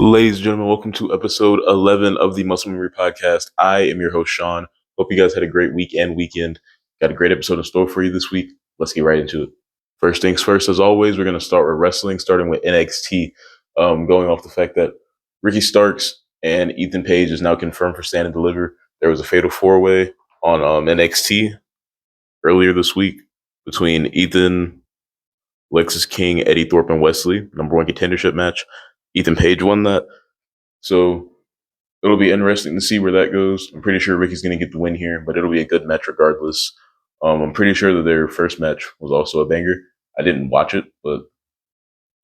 Ladies and gentlemen, welcome to episode 11 of the Muscle Memory Podcast. I am your host, Sean. Hope you guys had a great week and weekend. Got a great episode in store for you this week. Let's get right into it. First things first, as always, we're going to start with wrestling, starting with NXT, going off the fact that Ricky Starks and Ethan Page is now confirmed for Stand and Deliver. There was a fatal four-way on NXT earlier this week between Ethan, Lexis King, Eddie Thorpe, and Wesley, number one contendership match. Ethan Page won that. So it'll be interesting to see where that goes. I'm pretty sure Ricky's going to get the win here, but it'll be a good match regardless. I'm pretty sure that their first match was also a banger. I didn't watch it, but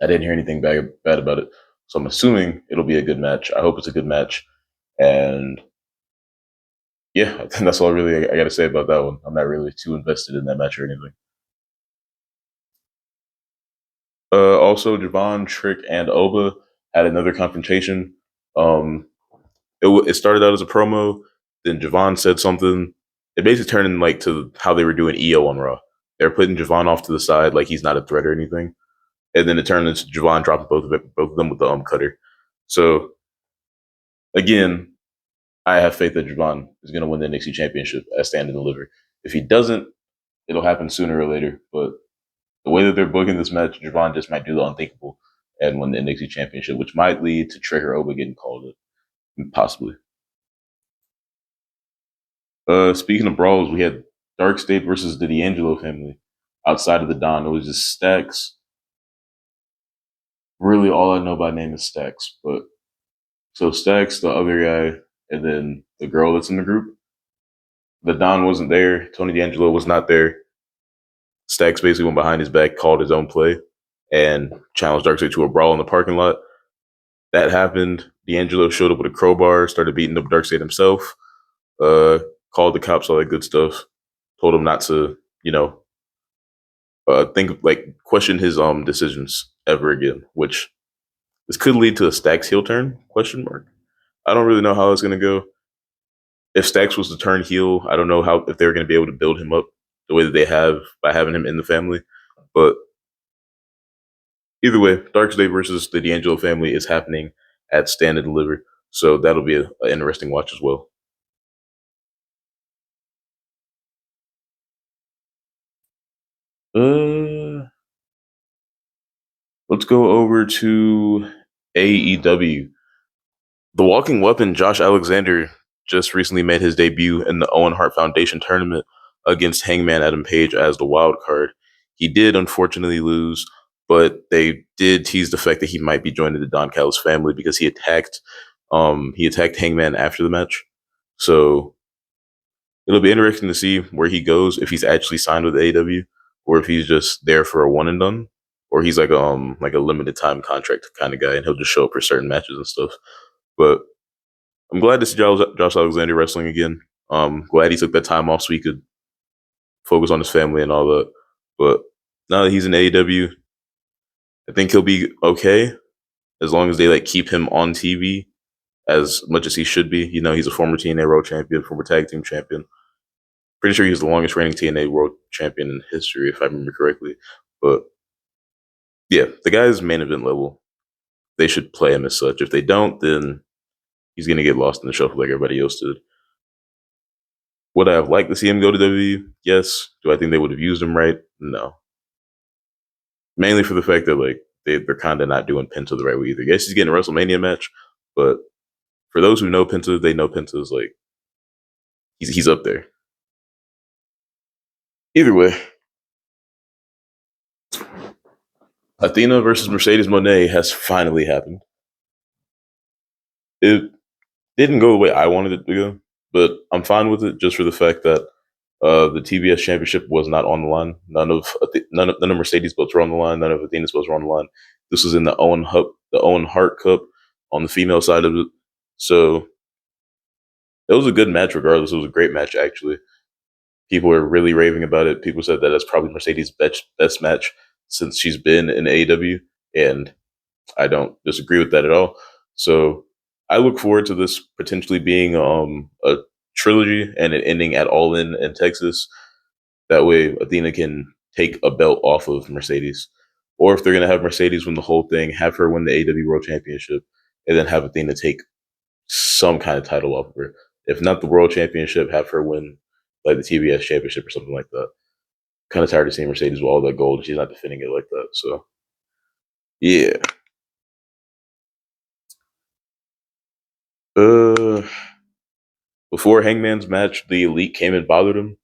I didn't hear anything bad about it. So I'm assuming it'll be a good match. I hope it's a good match. And yeah, I think that's all really I got to say about that one. I'm not really too invested in that match or anything. Also, Javon, Trick, and Oba had another confrontation. It started out as a promo. Then Javon said something. It basically turned in like to how they were doing EO on Raw. They were putting Javon off to the side like he's not a threat or anything. And then it turned into Javon dropping both of them with the cutter. So again, I have faith that Javon is going to win the NXT Championship as Stand and Deliver. If he doesn't, it'll happen sooner or later. But the way that they're booking this match, Javon just might do the unthinkable and win the NXT Championship, which might lead to Trick or Oba getting called up. Possibly. Speaking of brawls, we had Dark State versus the D'Angelo family. Outside of the Don, it was just Stacks. Really, all I know by name is Stacks. But so Stacks, the other guy, and then the girl that's in the group. The Don wasn't there. Tony D'Angelo was not there. Stacks basically went behind his back, called his own play, and challenged Dark State to a brawl in the parking lot. That happened. D'Angelo showed up with a crowbar, started beating up Dark State himself. Called the cops, all that good stuff. Told him not to, question his decisions ever again. Which this could lead to a Stacks heel turn? Question mark. I don't really know how it's gonna go. If Stacks was to turn heel, I don't know if they're gonna be able to build him up the way that they have by having him in the family. But either way, Dark State versus the D'Angelo family is happening at Stand and Deliver, so that'll be an interesting watch as well. Let's go over to AEW. The Walking Weapon, Josh Alexander, just recently made his debut in the Owen Hart Foundation tournament against Hangman Adam Page as the wild card. He did unfortunately lose, but they did tease the fact that he might be joining the Don Callis family because he attacked Hangman after the match. So it'll be interesting to see where he goes, if he's actually signed with AEW or if he's just there for a one and done, or he's like a limited time contract kind of guy and he'll just show up for certain matches and stuff. But I'm glad to see Josh Alexander wrestling again. Glad he took that time off so he could focus on his family and all that. But now that he's in AEW, I think he'll be okay as long as they keep him on TV as much as he should be. He's a former TNA World Champion, former Tag Team Champion. Pretty sure he's the longest reigning TNA World Champion in history, if I remember correctly. But yeah, the guy's main event level. They should play him as such. If they don't, then he's going to get lost in the shuffle like everybody else did. Would I have liked to see him go to WWE? Yes. Do I think they would have used him right? No. Mainly for the fact that they're kind of not doing Penta the right way either. Yes, he's getting a WrestleMania match, but for those who know Penta, they know Penta's he's up there. Either way, Athena versus Mercedes Moné has finally happened. It didn't go the way I wanted it to go, but I'm fine with it just for the fact that the TBS Championship was not on the line. None of Mercedes belts were on the line. None of Athena's belts were on the line. This was in the Owen Hart Cup on the female side of it. So it was a good match regardless. It was a great match, actually. People were really raving about it. People said that it's probably Mercedes' best match since she's been in AEW, and I don't disagree with that at all. So I look forward to this potentially being a trilogy and it ending at All In Texas. That way Athena can take a belt off of Mercedes. Or if they're going to have Mercedes win the whole thing, have her win the AEW World Championship, and then have Athena take some kind of title off of her. If not the world championship, have her win like the TBS championship or something like that. Kind of tired of seeing Mercedes with all that gold, and she's not defending it like that. So yeah. Uh, Before Hangman's match, the Elite came and bothered him.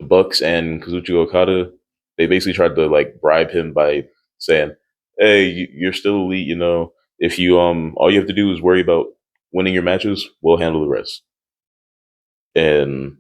The Bucks and Kazuchika Okada, they basically tried to like bribe him by saying, "Hey, you're still elite. You know, if you all you have to do is worry about winning your matches. We'll handle the rest." And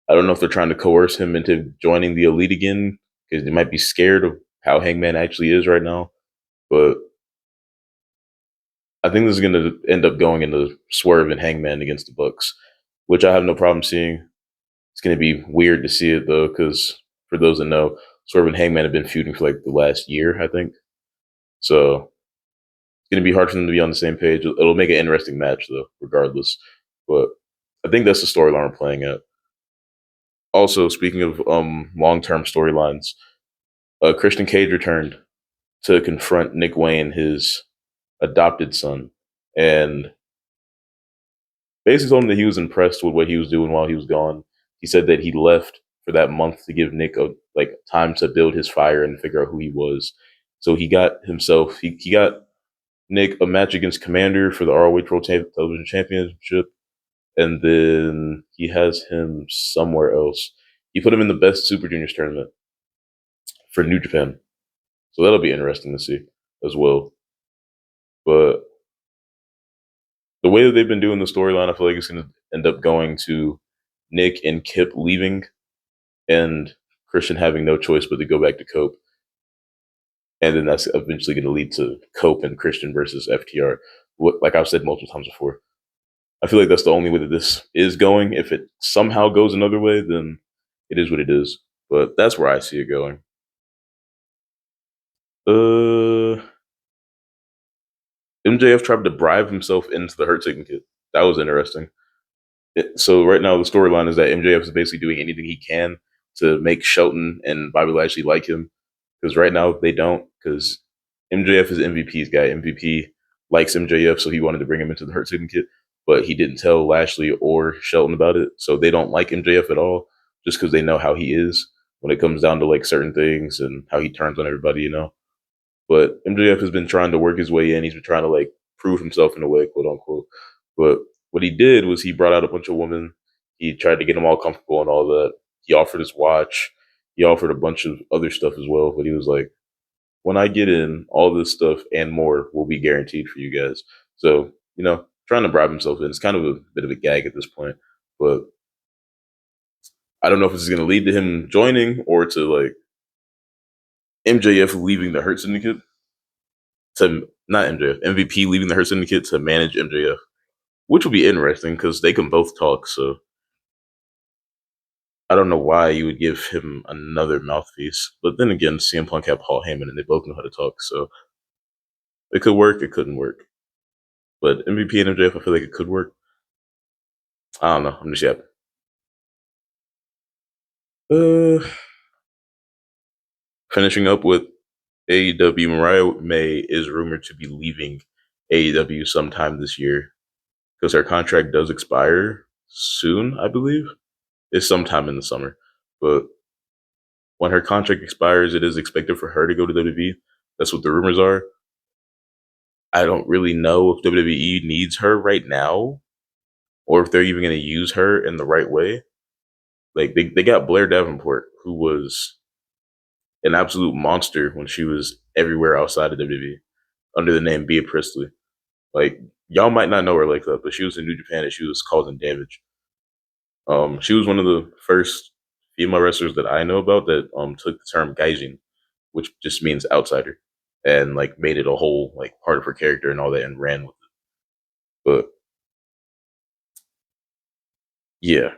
I don't know if they're trying to coerce him into joining the elite again because they might be scared of how Hangman actually is right now. But I think this is going to end up going into Swerve and Hangman against the Bucks, which I have no problem seeing. It's going to be weird to see it though, because for those that know, Swerve and Hangman have been feuding for like the last year, I think. So it's going to be hard for them to be on the same page. It'll make an interesting match though, regardless. But I think that's the storyline we're playing at. Also, speaking of long term storylines, Christian Cage returned to confront Nick Wayne, his adopted son, and basically told him that he was impressed with what he was doing while he was gone. He said that he left for that month to give Nick like time to build his fire and figure out who he was. So he got Nick a match against Commander for the ROH World Television Championship, and then he has him somewhere else. He put him in the Best Super Juniors tournament for New Japan. So that'll be interesting to see as well. But the way that they've been doing the storyline, I feel like it's going to end up going to Nick and Kip leaving and Christian having no choice but to go back to Cope. And then that's eventually going to lead to Cope and Christian versus FTR. Like I've said multiple times before, I feel like that's the only way that this is going. If it somehow goes another way, then it is what it is. But that's where I see it going. Uh, MJF tried to bribe himself into the Hurt Syndicate. That was interesting. So right now the storyline is that MJF is basically doing anything he can to make Shelton and Bobby Lashley like him, because right now they don't, because MJF is MVP's guy. MVP likes MJF, so he wanted to bring him into the Hurt Syndicate, but he didn't tell Lashley or Shelton about it, so they don't like MJF at all, just because they know how he is when it comes down to like certain things and how he turns on everybody, you know. But MJF has been trying to work his way in. He's been trying to like prove himself in a way, quote unquote. But what he did was he brought out a bunch of women. He tried to get them all comfortable and all that. He offered his watch. He offered a bunch of other stuff as well. But he was like, when I get in, all this stuff and more will be guaranteed for you guys. So, you know, trying to bribe himself in. It's kind of a bit of a gag at this point. But I don't know if this is going to lead to him joining or to like MJF leaving the Hurt Syndicate to not MJF, MVP leaving the Hurt Syndicate to manage MJF, which will be interesting because they can both talk. So I don't know why you would give him another mouthpiece. But then again, CM Punk had Paul Heyman and they both know how to talk. So it could work, it couldn't work. But MVP and MJF, I feel like it could work. I don't know. I'm just yapping. Uh, Finishing up with AEW, Mariah May is rumored to be leaving AEW sometime this year because her contract does expire soon, I believe. It's sometime in the summer. But when her contract expires, it is expected for her to go to WWE. That's what the rumors are. I don't really know if WWE needs her right now or if they're even going to use her in the right way. Like they got Blair Davenport, who was an absolute monster when she was everywhere outside of WWE under the name Bea Priestley. Like y'all might not know her like that, but she was in New Japan and she was causing damage. She was one of the first female wrestlers that I know about that took the term gaijin, which just means outsider, and like made it a whole like part of her character and all that, and ran with it. But yeah,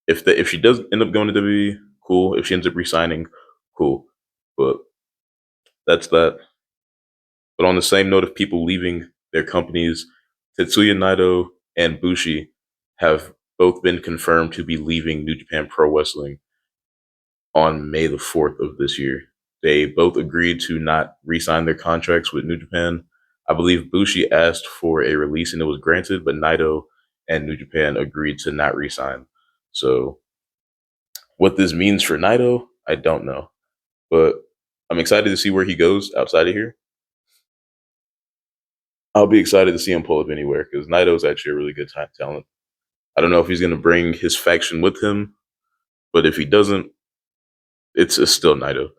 if she does end up going to WWE, cool. If she ends up resigning, cool. But that's that. But on the same note of people leaving their companies, Tetsuya Naito and Bushi have both been confirmed to be leaving New Japan Pro Wrestling on May the 4th of this year. They both agreed to not re sign their contracts with New Japan. I believe Bushi asked for a release and it was granted, but Naito and New Japan agreed to not re-sign. So what this means for Naito, I don't know, but I'm excited to see where he goes outside of here. I'll be excited to see him pull up anywhere because Naito is actually a really good talent. I don't know if he's going to bring his faction with him, but if he doesn't, it's still Naito.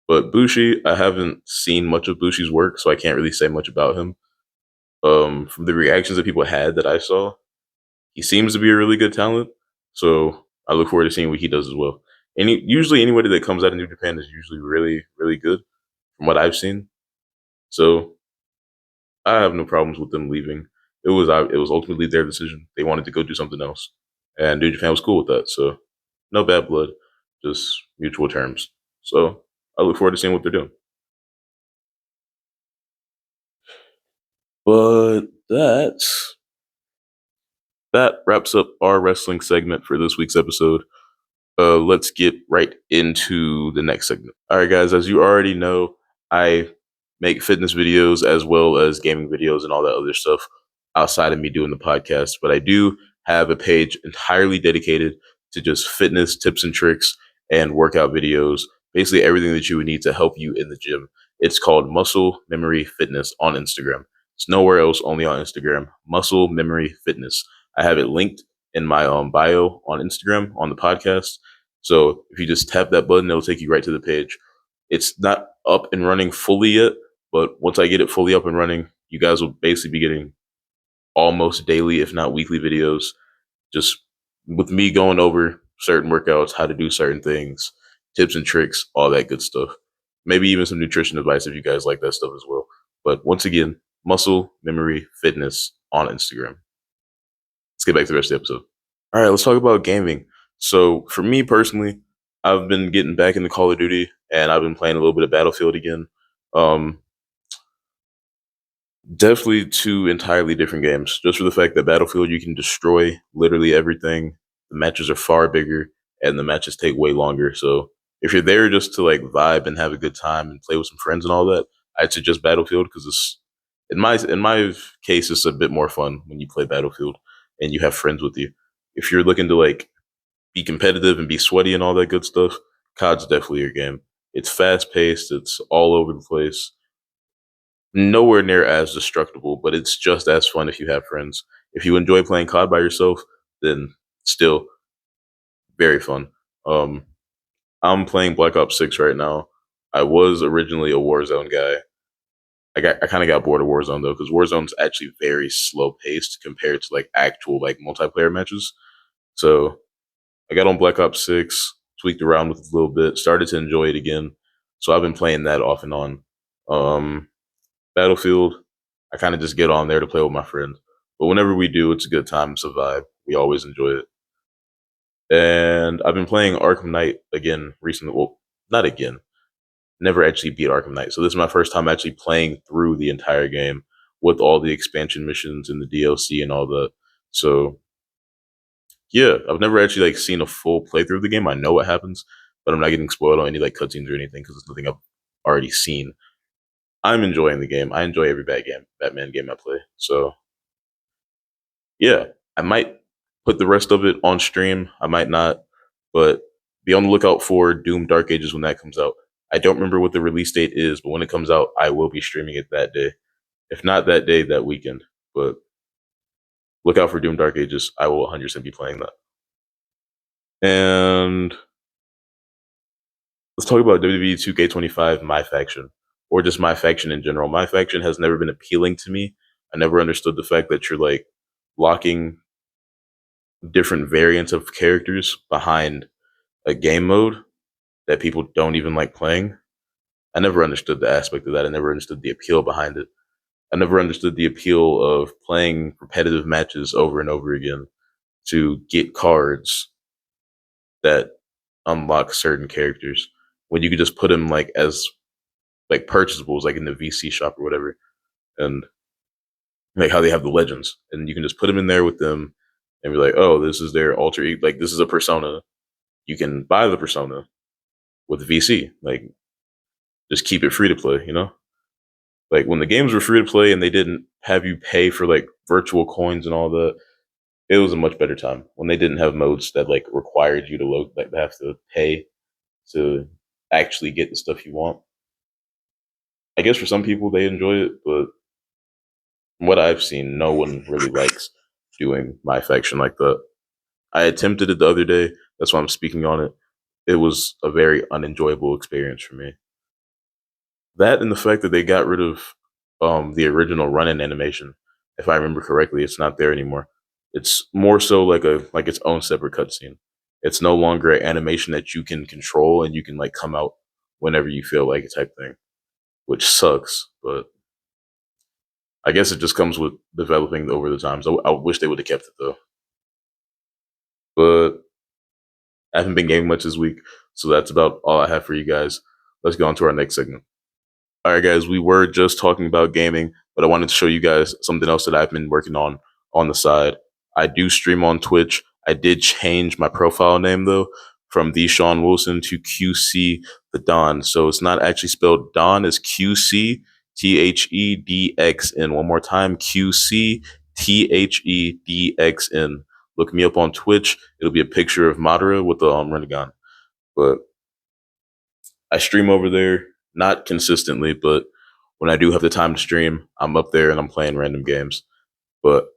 But Bushi, I haven't seen much of Bushi's work, so I can't really say much about him. From the reactions that people had that I saw, he seems to be a really good talent. So I look forward to seeing what he does as well. Usually anybody that comes out of New Japan is usually really, really good from what I've seen. So I have no problems with them leaving. It was ultimately their decision. They wanted to go do something else, and New Japan was cool with that. So no bad blood, just mutual terms. So I look forward to seeing what they're doing. But that wraps up our wrestling segment for this week's episode. Let's get right into the next segment. All right, guys, as you already know, I make fitness videos as well as gaming videos and all that other stuff outside of me doing the podcast. But I do have a page entirely dedicated to just fitness tips and tricks and workout videos, basically everything that you would need to help you in the gym. It's called Muscle Memory Fitness on Instagram. It's nowhere else, only on Instagram. Muscle Memory Fitness. I have it linked in my bio on Instagram on the podcast. So if you just tap that button, it'll take you right to the page. It's not up and running fully yet, but once I get it fully up and running, you guys will basically be getting almost daily, if not weekly videos, just with me going over certain workouts, how to do certain things, tips and tricks, all that good stuff. Maybe even some nutrition advice if you guys like that stuff as well. But once again, Muscle Memory Fitness on Instagram. Let's get back to the rest of the episode. All right, let's talk about gaming. So for me personally, I've been getting back into Call of Duty and I've been playing a little bit of Battlefield again. Um, Definitely two entirely different games. Just for the fact that Battlefield, you can destroy literally everything. The matches are far bigger and the matches take way longer. So if you're there just to like vibe and have a good time and play with some friends and all that, I'd suggest Battlefield because it's in my case, it's a bit more fun when you play Battlefield and you have friends with you. If you're looking to like be competitive and be sweaty and all that good stuff, COD's definitely your game. It's fast paced. It's all over the place. Nowhere near as destructible, but it's just as fun if you have friends. If you enjoy playing COD by yourself, then still very fun. Um, I'm playing Black Ops 6 right now. I was originally a Warzone guy. I kind of got bored of Warzone though because Warzone's actually very slow paced compared to like actual like multiplayer matches. So I got on Black Ops 6, tweaked around with it a little bit, started to enjoy it again. So I've been playing that off and on. Um, Battlefield, I kind of just get on there to play with my friends. But whenever we do, it's a good time. It's a vibe. We always enjoy it. And I've been playing Arkham Knight again recently. Well, not again. Never actually beat Arkham Knight. So this is my first time actually playing through the entire game with all the expansion missions and the DLC and all that. So yeah, I've never actually like seen a full playthrough of the game. I know what happens, but I'm not getting spoiled on any like cutscenes or anything because it's nothing I've already seen. I'm enjoying the game. I enjoy every Batman game I play. So yeah, I might put the rest of it on stream. I might not, but be on the lookout for Doom Dark Ages when that comes out. I don't remember what the release date is, but when it comes out, I will be streaming it that day. If not that day, that weekend. But look out for Doom Dark Ages. I will 100% be playing that. And let's talk about WWE 2K25, My Faction, or just My Faction in general. My Faction has never been appealing to me. I never understood the fact that you're like locking different variants of characters behind a game mode that people don't even like playing. I never understood the aspect of that. I never understood the appeal behind it. I never understood the appeal of playing repetitive matches over and over again to get cards that unlock certain characters when you could just put them like as like purchasables, like in the VC shop or whatever, and like how they have the legends, and you can just put them in there with them and be like, oh, this is their alter ego, like this is a persona. You can buy the persona with VC, like just keep it free to play, you know. Like when the games were free to play and they didn't have you pay for like virtual coins and all that, it was a much better time. When they didn't have modes that like required you to load, like have to pay to actually get the stuff you want. I guess for some people they enjoy it, but from what I've seen, no one really likes doing my faction like that. I attempted it the other day. That's why I'm speaking on it. It was a very unenjoyable experience for me. That and the fact that they got rid of the original run-in animation. If I remember correctly, it's not there anymore. It's more so like its own separate cutscene. It's no longer an animation that you can control and you can like come out whenever you feel like it type thing, which sucks. But I guess it just comes with developing over the times. I wish they would have kept it though. But I haven't been gaming much this week, so that's about all I have for you guys. Let's go on to our next segment. All right, guys, we were just talking about gaming, but I wanted to show you guys something else that I've been working on the side. I do stream on Twitch. I did change my profile name though from the Sean Wilson to QC the Don. So it's not actually spelled Don, it's QC THEDXN. One more time, QC THEDXN. Look me up on Twitch. It'll be a picture of Madara with the Renegon. But I stream over there, not consistently, but when I do have the time to stream, I'm up there and I'm playing random games. But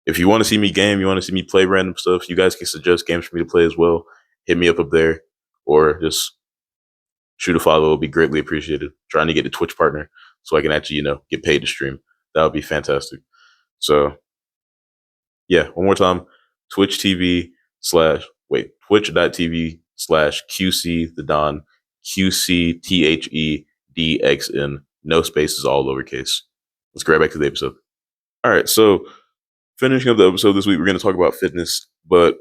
if you want to see me game, you want to see me play random stuff, you guys can suggest games for me to play as well. Hit me up there or just shoot a follow. It'll be greatly appreciated. Trying to get a Twitch partner so I can actually, get paid to stream. That would be fantastic. So yeah, one more time, twitch.tv/QC the Don, QCTHEDXN, no spaces, all lowercase. Let's grab back to the episode. All right, so finishing up the episode this week, we're going to talk about fitness, but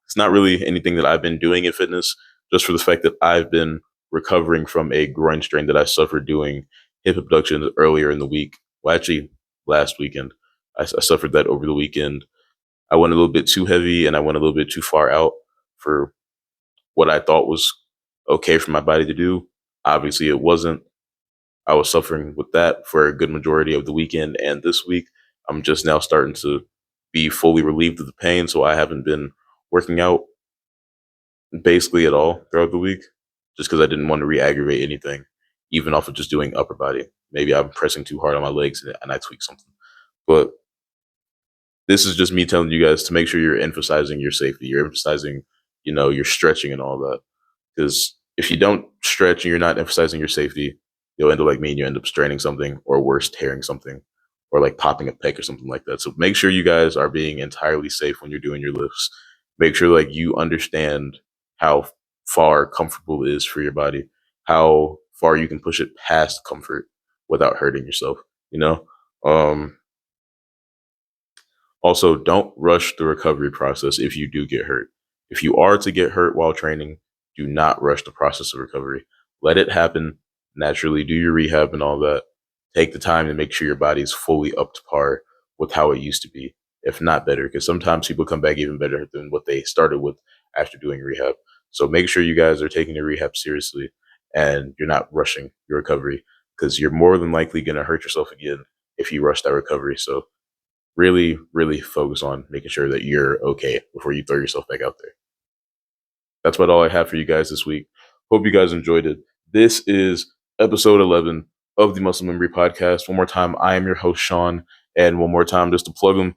it's not really anything that I've been doing in fitness, just for the fact that I've been recovering from a groin strain that I suffered doing hip abductions earlier in the week. Well, actually, last weekend. I suffered that over the weekend. I went a little bit too heavy and I went a little bit too far out for what I thought was okay for my body to do. Obviously, it wasn't. I was suffering with that for a good majority of the weekend and this week. I'm just now starting to be fully relieved of the pain, so I haven't been working out basically at all throughout the week just because I didn't want to re-aggravate anything, even off of just doing upper body. Maybe I'm pressing too hard on my legs and I tweak something. But this is just me telling you guys to make sure you're emphasizing your safety. You're emphasizing, your stretching and all that. Because if you don't stretch and you're not emphasizing your safety, you'll end up like me and you end up straining something or worse, tearing something or like popping a pec or something like that. So make sure you guys are being entirely safe when you're doing your lifts. Make sure like you understand how far comfortable it is for your body, how far you can push it past comfort without hurting yourself, you know? Also, don't rush the recovery process if you do get hurt. If you are to get hurt while training, do not rush the process of recovery. Let it happen naturally. Do your rehab and all that. Take the time to make sure your body is fully up to par with how it used to be, if not better, because sometimes people come back even better than what they started with after doing rehab. So make sure you guys are taking your rehab seriously and you're not rushing your recovery because you're more than likely going to hurt yourself again if you rush that recovery. So really, really focus on making sure that you're okay before you throw yourself back out there. That's about all I have for you guys this week. Hope you guys enjoyed it. This is episode 11 of the Muscle Memory Podcast. One more time, I am your host, Sean. And one more time, just to plug them,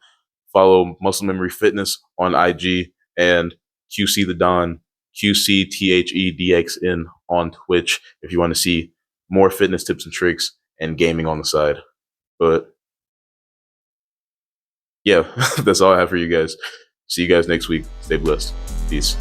follow Muscle Memory Fitness on IG and QC the Don, QCTHEDXN on Twitch if you want to see more fitness tips and tricks and gaming on the side. But yeah, that's all I have for you guys. See you guys next week. Stay blessed. Peace.